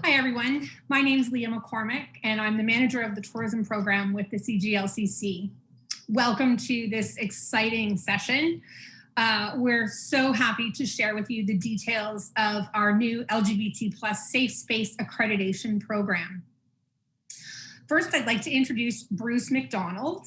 Hi, everyone. My name is Leah McCormick, and I'm the manager of the tourism program with the CGLCC. Welcome to this exciting session. We're so happy to share with you the details of our new LGBT+ Safe Space Accreditation program. First, I'd like to introduce Bruce Mcdonald.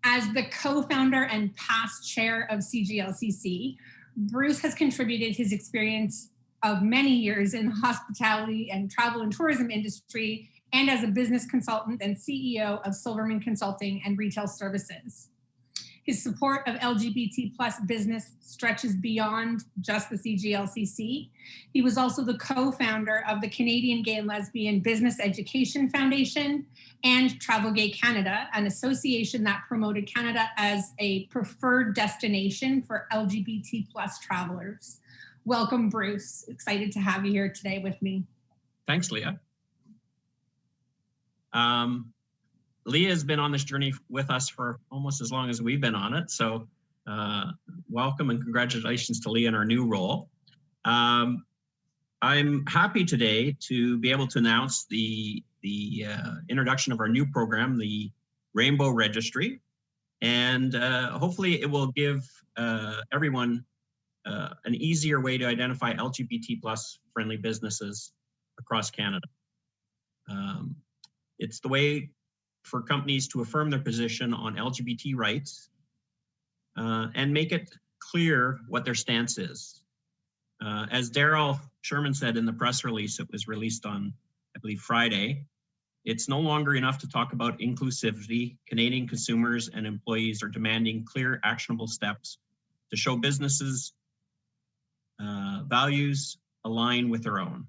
As the co-founder and past chair of CGLCC, Bruce has contributed his experience of many years in the hospitality and travel and tourism industry, and as a business consultant and CEO of Silverman Consulting and Retail Services. His support of LGBT+ business stretches beyond just the CGLCC. He was also the co-founder of the Canadian Gay and Lesbian Business Education Foundation and Travel Gay Canada, an association that promoted Canada as a preferred destination for LGBT+ travelers. Welcome, Bruce. Excited to have you here today with me. Thanks, Leah. Leah has been on this journey with us for almost as long as we've been on it. So welcome and congratulations to Leah in our new role. I'm happy today to be able to announce the introduction of our new program, the Rainbow Registry. And hopefully it will give everyone an easier way to identify LGBT+ friendly businesses across Canada. It's the way for companies to affirm their position on LGBT rights and make it clear what their stance is. As Daryl Sherman said in the press release that was released on, I believe, Friday, it's no longer enough to talk about inclusivity. Canadian consumers and employees are demanding clear, actionable steps to show businesses values align with their own.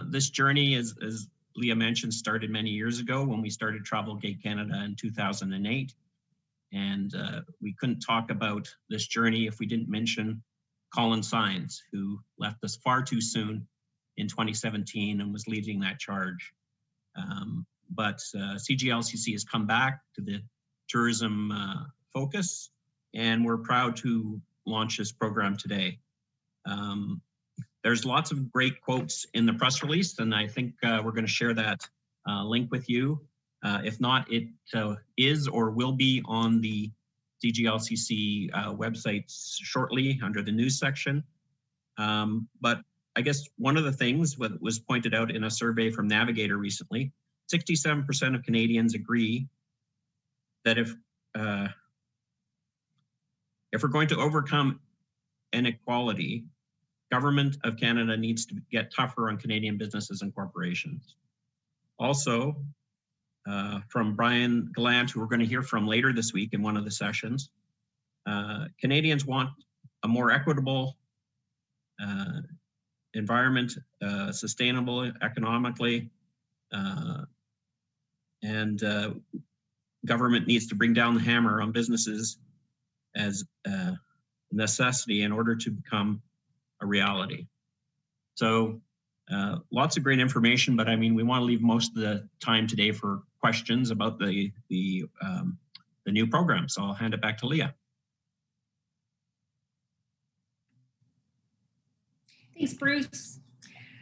This journey, as Leah mentioned, started many years ago when we started Travel Gay Canada in 2008. And we couldn't talk about this journey if we didn't mention Colin Sines, who left us far too soon in 2017 and was leading that charge. But CGLCC has come back to the tourism focus, and we're proud to launch this program today. There's lots of great quotes in the press release, and I think we're going to share that link with you. If not, it is or will be on the CGLCC website shortly under the news section. But I guess one of the things that was pointed out in a survey from Navigator recently, 67% of Canadians agree that if we're going to overcome inequality, Government of Canada needs to get tougher on Canadian businesses and corporations. Also, from Brian Gallant, who we're going to hear from later this week in one of the sessions, Canadians want a more equitable environment, sustainable economically, and government needs to bring down the hammer on businesses as a necessity in order to become a reality. So lots of great information, but I mean, we want to leave most of the time today for questions about the new program. So I'll hand it back to Leah. Thanks, Bruce.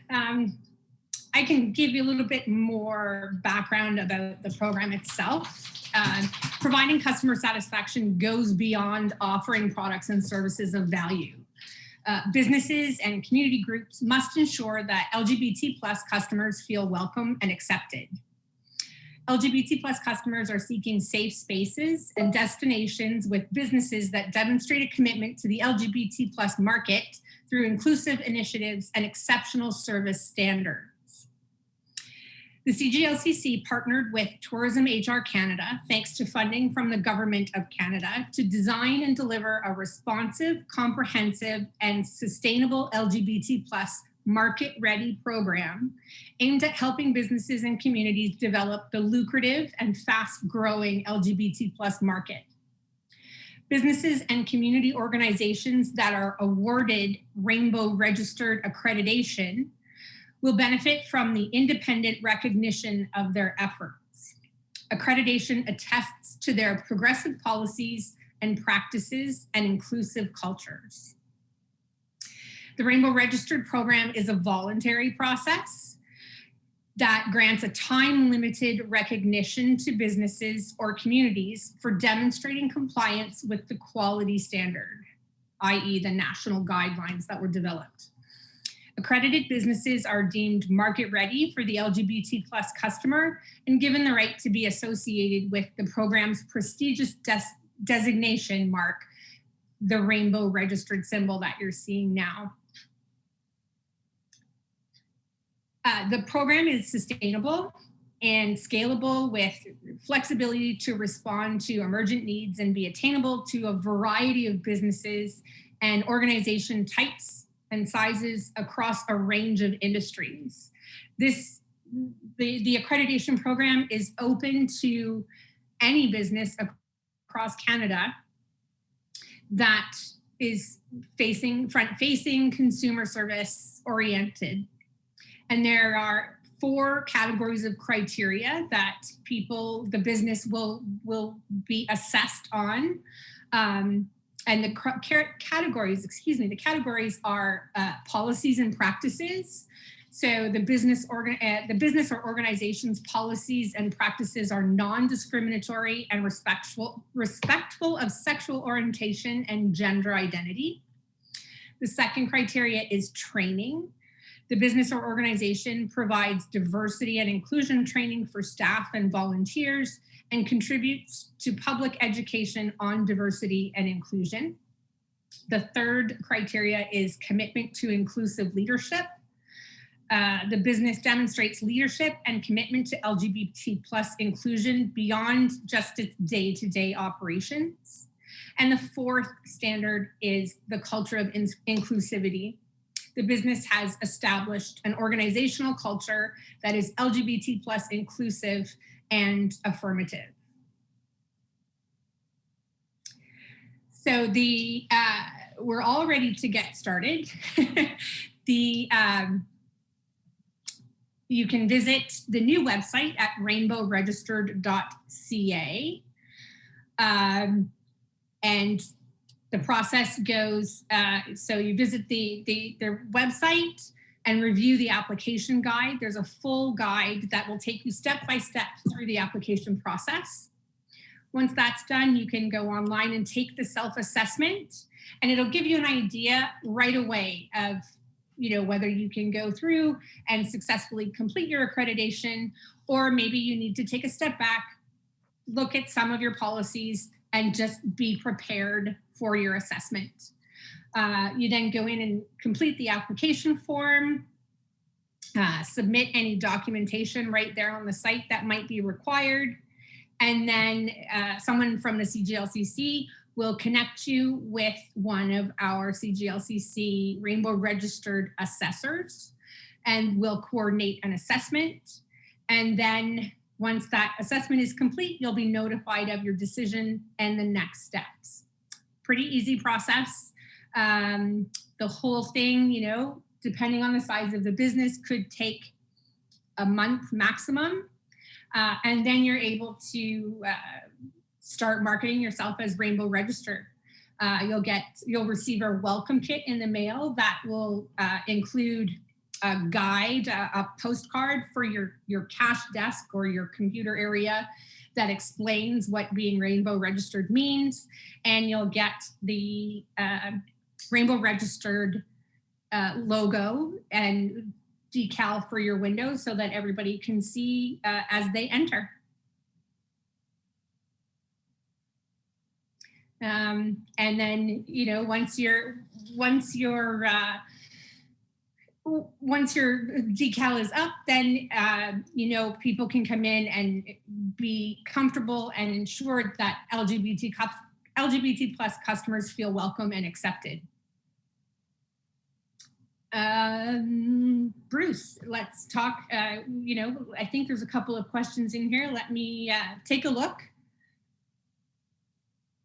I can give you a little bit more background about the program itself. Providing customer satisfaction goes beyond offering products and services of value. Businesses and community groups must ensure that LGBT+ customers feel welcome and accepted. LGBT+ customers are seeking safe spaces and destinations with businesses that demonstrate a commitment to the LGBT+ market through inclusive initiatives and exceptional service standards. The CGLCC partnered with Tourism HR Canada, thanks to funding from the Government of Canada, to design and deliver a responsive, comprehensive, and sustainable LGBT+ market-ready program aimed at helping businesses and communities develop the lucrative and fast-growing LGBT+ market. Businesses and community organizations that are awarded Rainbow Registered Accreditation will benefit from the independent recognition of their efforts. Accreditation attests to their progressive policies and practices and inclusive cultures. The Rainbow Registered program is a voluntary process that grants a time-limited recognition to businesses or communities for demonstrating compliance with the quality standard, i.e. the national guidelines that were developed. Accredited businesses are deemed market ready for the LGBT plus customer and given the right to be associated with the program's prestigious designation mark, the Rainbow Registered symbol that you're seeing now. The program is sustainable and scalable with flexibility to respond to emergent needs and be attainable to a variety of businesses and organization types and sizes across a range of industries. The accreditation program is open to any business across Canada that is front-facing, consumer service oriented. And there are 4 categories of criteria that the business will be assessed on. And the categories are policies and practices. So the business or organization's policies and practices are non-discriminatory and respectful of sexual orientation and gender identity. The second criteria is training. The business or organization provides diversity and inclusion training for staff and volunteers and contributes to public education on diversity and inclusion. The third criteria is commitment to inclusive leadership. The business demonstrates leadership and commitment to LGBT plus inclusion beyond just its day-to-day operations. And the fourth standard is the culture of inclusivity. The business has established an organizational culture that is LGBT plus inclusive and affirmative. So we're all ready to get started. You can visit the new website at rainbowregistered.ca. And the process goes, so you visit their website and review the application guide. There's a full guide that will take you step by step through the application process. Once that's done, you can go online and take the self-assessment, and it'll give you an idea right away of whether you can go through and successfully complete your accreditation, or maybe you need to take a step back, look at some of your policies, and just be prepared for your assessment. You then go in and complete the application form, submit any documentation right there on the site that might be required, and then someone from the CGLCC will connect you with one of our CGLCC Rainbow Registered assessors, and we'll coordinate an assessment. And then once that assessment is complete, you'll be notified of your decision and the next steps. Pretty easy process. The whole thing, depending on the size of the business, could take a month maximum. And then you're able to start marketing yourself as Rainbow Registered. You'll receive a welcome kit in the mail that will include a guide, a postcard for your cash desk or your computer area that explains what being Rainbow Registered means. And you'll get the Rainbow Registered logo and decal for your windows so that everybody can see as they enter. And then, once your decal is up, then, people can come in and be comfortable and ensured that LGBT plus customers feel welcome and accepted. Bruce, let's talk, I think there's a couple of questions in here. Let me take a look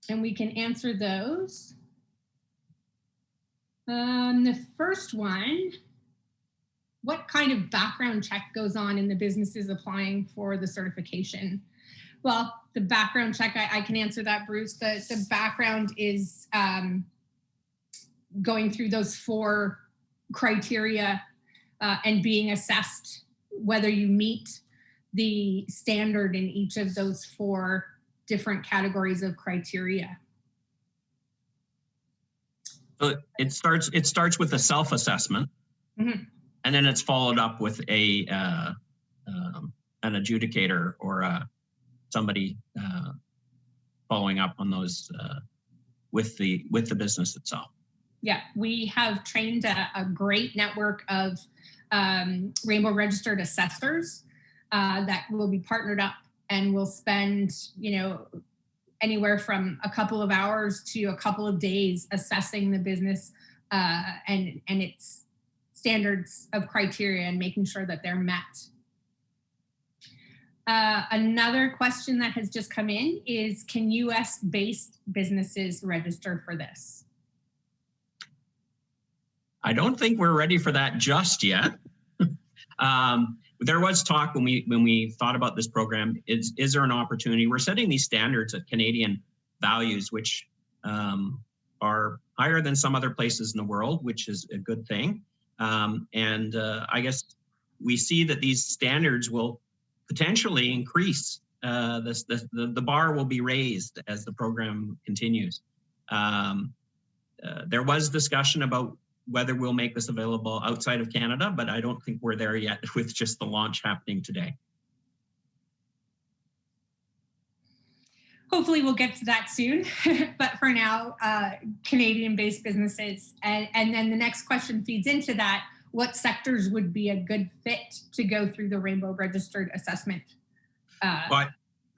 and we can answer those. The first one, what kind of background check goes on in the businesses applying for the certification? Well, the background check, I can answer that, Bruce. The background is going through those 4 criteria and being assessed whether you meet the standard in each of those 4 different categories of criteria. So it starts with a self-assessment, Mm-hmm. and then it's followed up with an adjudicator or somebody following up on those with the business itself. Yeah, we have trained a great network of Rainbow registered assessors that will be partnered up and will spend, anywhere from a couple of hours to a couple of days assessing the business and its standards of criteria and making sure that they're met. Another question that has just come in is, can US-based businesses register for this? I don't think we're ready for that just yet. There was talk when we thought about this program, is there an opportunity? We're setting these standards at Canadian values, which are higher than some other places in the world, which is a good thing. I guess we see that these standards will potentially increase. The bar will be raised as the program continues. There was discussion about whether we'll make this available outside of Canada, but I don't think we're there yet with just the launch happening today. Hopefully we'll get to that soon, but for now, Canadian-based businesses. And then the next question feeds into that. What sectors would be a good fit to go through the Rainbow registered assessment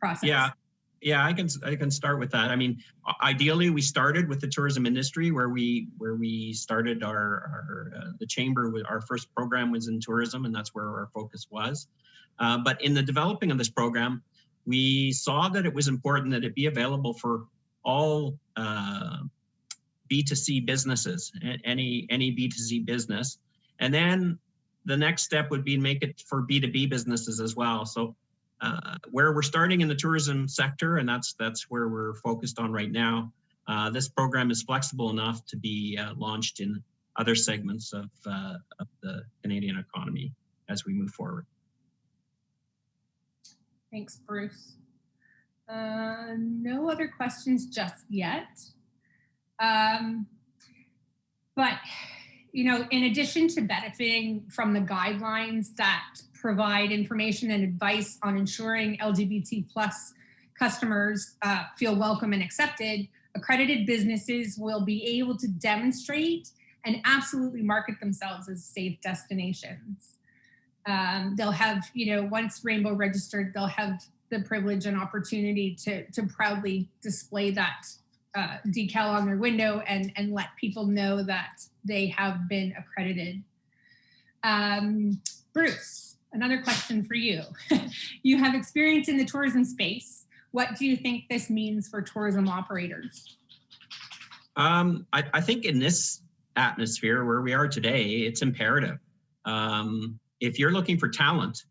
process? Yeah, I can start with that. I mean, ideally, we started with the tourism industry, where we started the chamber. Our first program was in tourism, and that's where our focus was. But in the developing of this program, we saw that it was important that it be available for all B2C businesses, any B2C business, and then the next step would be to make it for B2B businesses as well. So. Where we're starting in the tourism sector, and that's where we're focused on right now. This program is flexible enough to be launched in other segments of the Canadian economy as we move forward. Thanks, Bruce. No other questions just yet. But, in addition to benefiting from the guidelines that provide information and advice on ensuring LGBT+ customers feel welcome and accepted, accredited businesses will be able to demonstrate and absolutely market themselves as safe destinations. They'll have, once Rainbow registered, they'll have the privilege and opportunity to proudly display that decal on their window and let people know that they have been accredited. Bruce, another question for you. You have experience in the tourism space. What do you think this means for tourism operators? I think in this atmosphere where we are today, it's imperative. If you're looking for talent,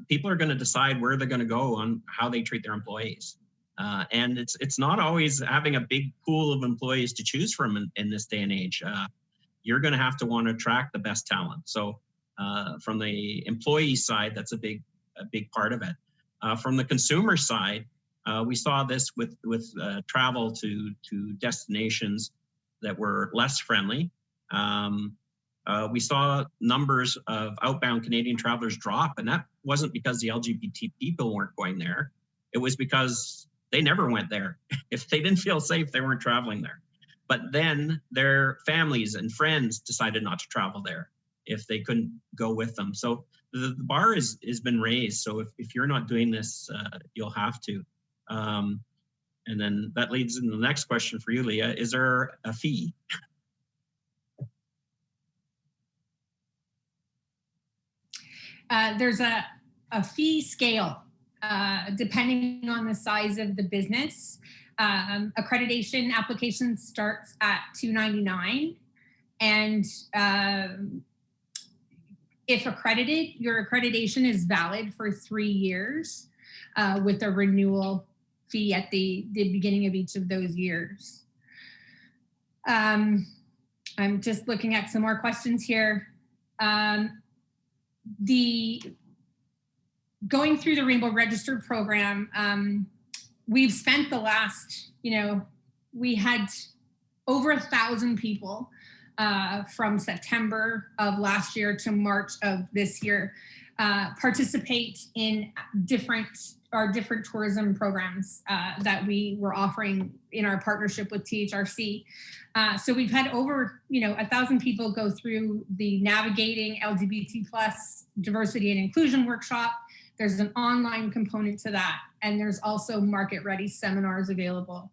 people are going to decide where they're going to go on how they treat their employees. And it's not always having a big pool of employees to choose from in this day and age. You're going to have to want to attract the best talent. So from the employee side, that's a big part of it. From the consumer side, we saw this with travel to destinations that were less friendly. We saw numbers of outbound Canadian travelers drop, and that wasn't because the LGBT people weren't going there. It was because they never went there. If they didn't feel safe, they weren't traveling there. But then their families and friends decided not to travel there if they couldn't go with them. So the bar has been raised. So if you're not doing this, you'll have to. And then that leads into the next question for you, Leah. Is there a fee? There's a fee scale depending on the size of the business. Accreditation application starts at $2.99, and if accredited, your accreditation is valid for 3 years with a renewal fee at the beginning of each of those years. I'm just looking at some more questions here. Going through the Rainbow Registered program, we've spent the last, we had over 1,000 people from September of last year to March of this year participate in our different tourism programs that we were offering in our partnership with THRC. So we've had over 1,000 people go through the Navigating LGBT plus Diversity and Inclusion workshop. There's an online component to that, and there's also market ready seminars available.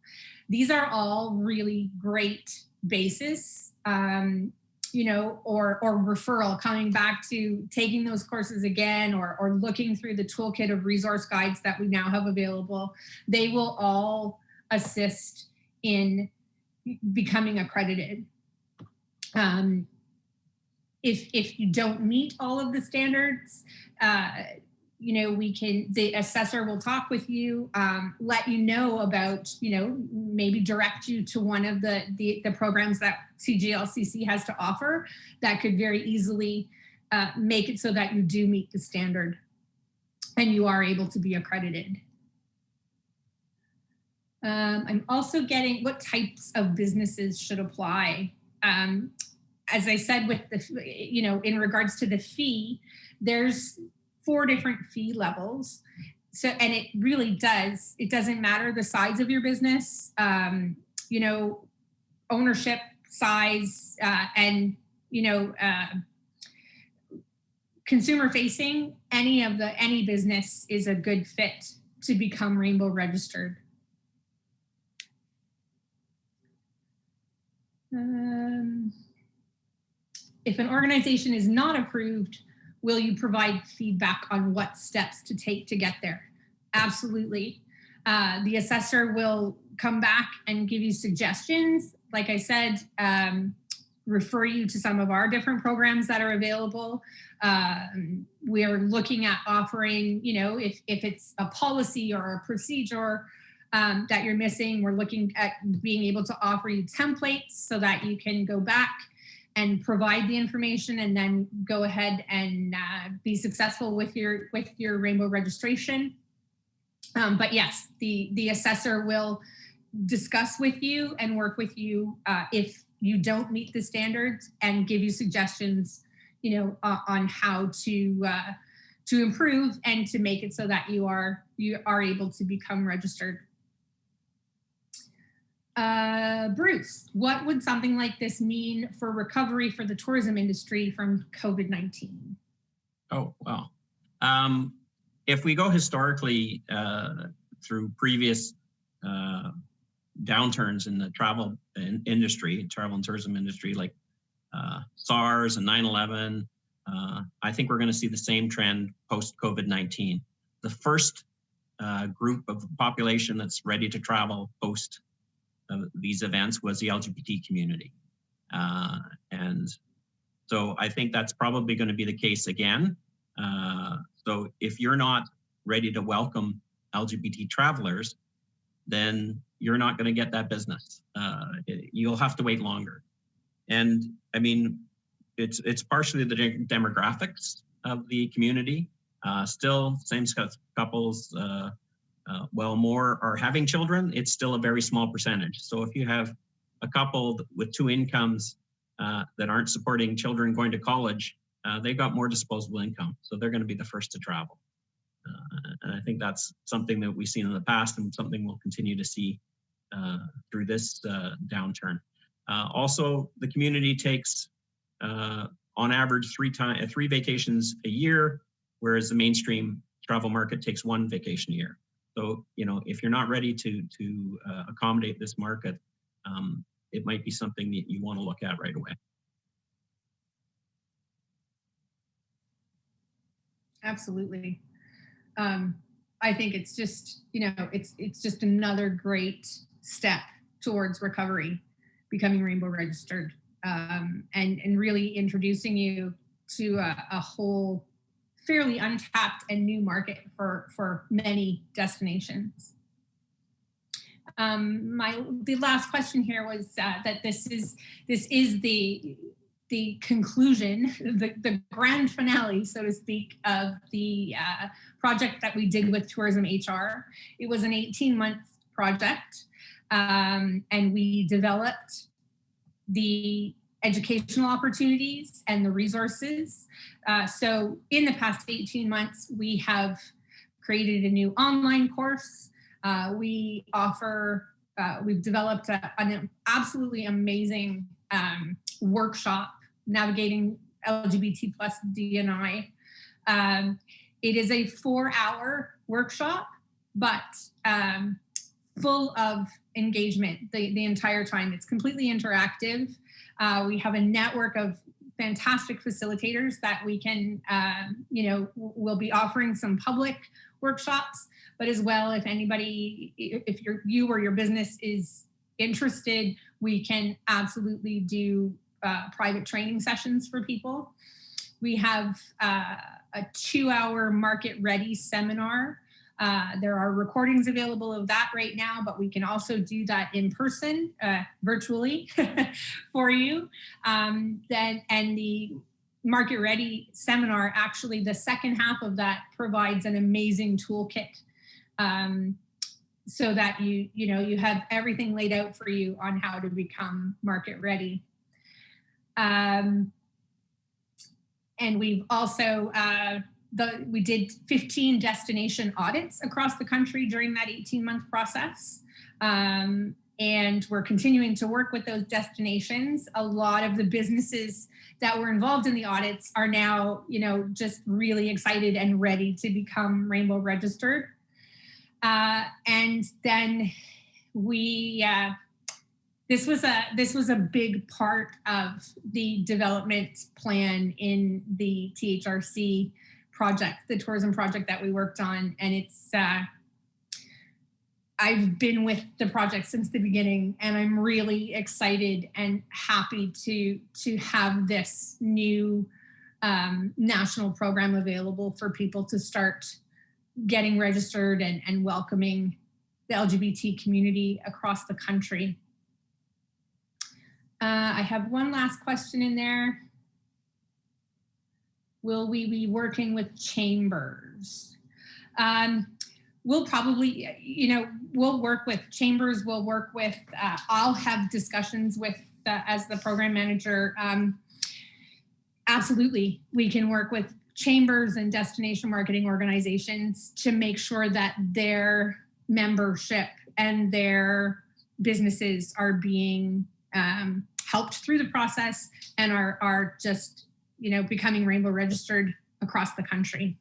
These are all really great basis, or referral, coming back to taking those courses again, or looking through the toolkit of resource guides that we now have available. They will all assist in becoming accredited. If you don't meet all of the standards, the assessor will talk with you, let you know about, maybe direct you to one of the programs that CGLCC has to offer that could very easily make it so that you do meet the standard and you are able to be accredited. I'm also getting what types of businesses should apply. As I said, with in regards to the fee, there's 4 different fee levels. So, and it really doesn't matter the size of your business, ownership, size, and, consumer facing, any business is a good fit to become Rainbow registered. If an organization is not approved, will you provide feedback on what steps to take to get there? Absolutely. The assessor will come back and give you suggestions. Like I said, refer you to some of our different programs that are available. We're looking at offering, if it's a policy or a procedure that you're missing, we're looking at being able to offer you templates so that you can go back and provide the information and then go ahead and be successful with your Rainbow registration. But yes, the assessor will discuss with you and work with you if you don't meet the standards and give you suggestions, on how to improve and to make it so that you are able to become registered. Bruce, what would something like this mean for recovery for the tourism industry from COVID-19? Oh, well, if we go historically through previous downturns in the travel industry, travel and tourism industry, like SARS and 9/11, I think we're going to see the same trend post COVID-19. The first group of population that's ready to travel post these events was the LGBT community. And so I think that's probably going to be the case again. So if you're not ready to welcome LGBT travelers, then you're not going to get that business. You'll have to wait longer. And I mean, it's partially the demographics of the community. Still, same-sex couples, while more are having children, it's still a very small percentage. So if you have a couple with 2 incomes that aren't supporting children going to college, they've got more disposable income. So they're going to be the first to travel. And I think that's something that we've seen in the past and something we'll continue to see through this downturn. Also, the community takes, on average, 3 vacations a year, whereas the mainstream travel market takes 1 vacation a year. So, if you're not ready to accommodate this market, it might be something that you want to look at right away. Absolutely. I think it's just, it's just another great step towards recovery, becoming Rainbow registered, and really introducing you to a whole fairly untapped and new market for many destinations. The last question here was that this is the conclusion, the grand finale, so to speak, of the project that we did with Tourism HR. It was an 18-month project, and we developed the educational opportunities and the resources. So in the past 18 months, we have created a new online course. We've developed an absolutely amazing workshop, Navigating LGBT plus D&I. It is a 4-hour workshop, but full of engagement the entire time. It's completely interactive. We have a network of fantastic facilitators that we can, we'll be offering some public workshops, but as well, if anybody, if you or your business is interested, we can absolutely do private training sessions for people. We have a 2-hour market ready seminar. There are recordings available of that right now, but we can also do that in person, virtually for you. And the Market Ready seminar, actually the second half of that provides an amazing toolkit so that you have everything laid out for you on how to become market ready. And we've also, we did 15 destination audits across the country during that 18-month process. And we're continuing to work with those destinations. A lot of the businesses that were involved in the audits are now, just really excited and ready to become Rainbow registered. And then this was a big part of the development plan in the THRC project, the tourism project that we worked on. And it's, I've been with the project since the beginning, and I'm really excited and happy to have this new national program available for people to start getting registered and welcoming the LGBT community across the country. I have one last question in there. Will we be working with chambers? We'll probably, we'll work with chambers, we'll work with, I'll have discussions with, as the program manager, absolutely, we can work with chambers and destination marketing organizations to make sure that their membership and their businesses are being helped through the process and are just, becoming Rainbow registered across the country.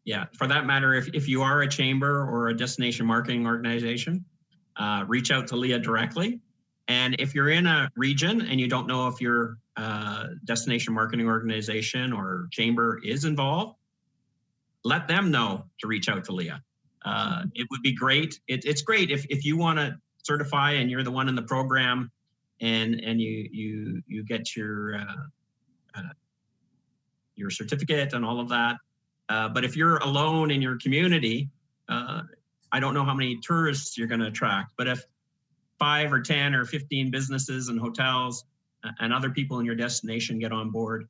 Yeah, for that matter, if you are a chamber or a destination marketing organization, reach out to Leah directly. And if you're in a region and you don't know if your destination marketing organization or chamber is involved, let them know to reach out to Leah. It would be great. It's great if you want to certify and you're the one in the program and you get your certificate and all of that. But if you're alone in your community, I don't know how many tourists you're going to attract, but if 5 or 10 or 15 businesses and hotels and other people in your destination get on board,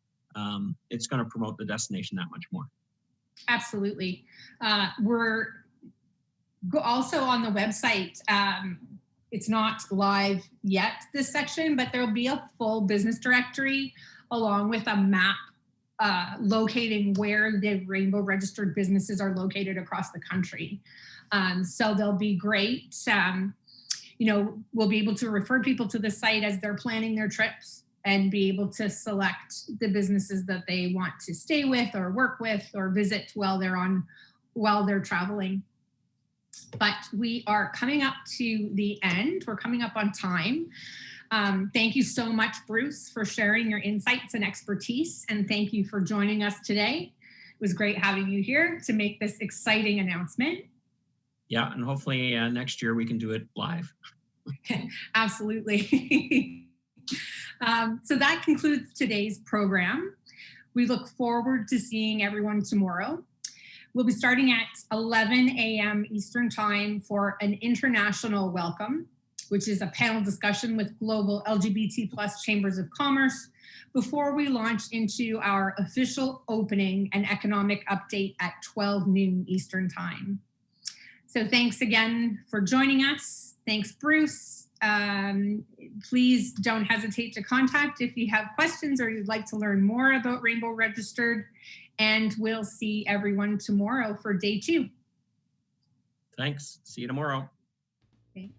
it's going to promote the destination that much more. Absolutely. We're also on the website. It's not live yet, this section, but there'll be a full business directory along with a map locating where the Rainbow registered businesses are located across the country. So they'll be great. We'll be able to refer people to the site as they're planning their trips and be able to select the businesses that they want to stay with or work with or visit while they're traveling. But we are coming up to the end. We're coming up on time. Thank you so much, Bruce, for sharing your insights and expertise. And thank you for joining us today. It was great having you here to make this exciting announcement. Yeah, and hopefully next year we can do it live. Absolutely. So that concludes today's program. We look forward to seeing everyone tomorrow. We'll be starting at 11 a.m. Eastern Time for an international welcome, which is a panel discussion with global LGBT plus chambers of commerce before we launch into our official opening and economic update at 12 noon Eastern Time. So thanks again for joining us. Thanks, Bruce. Please don't hesitate to contact if you have questions or you'd like to learn more about Rainbow Registered. And we'll see everyone tomorrow for day 2. Thanks. See you tomorrow. Thanks.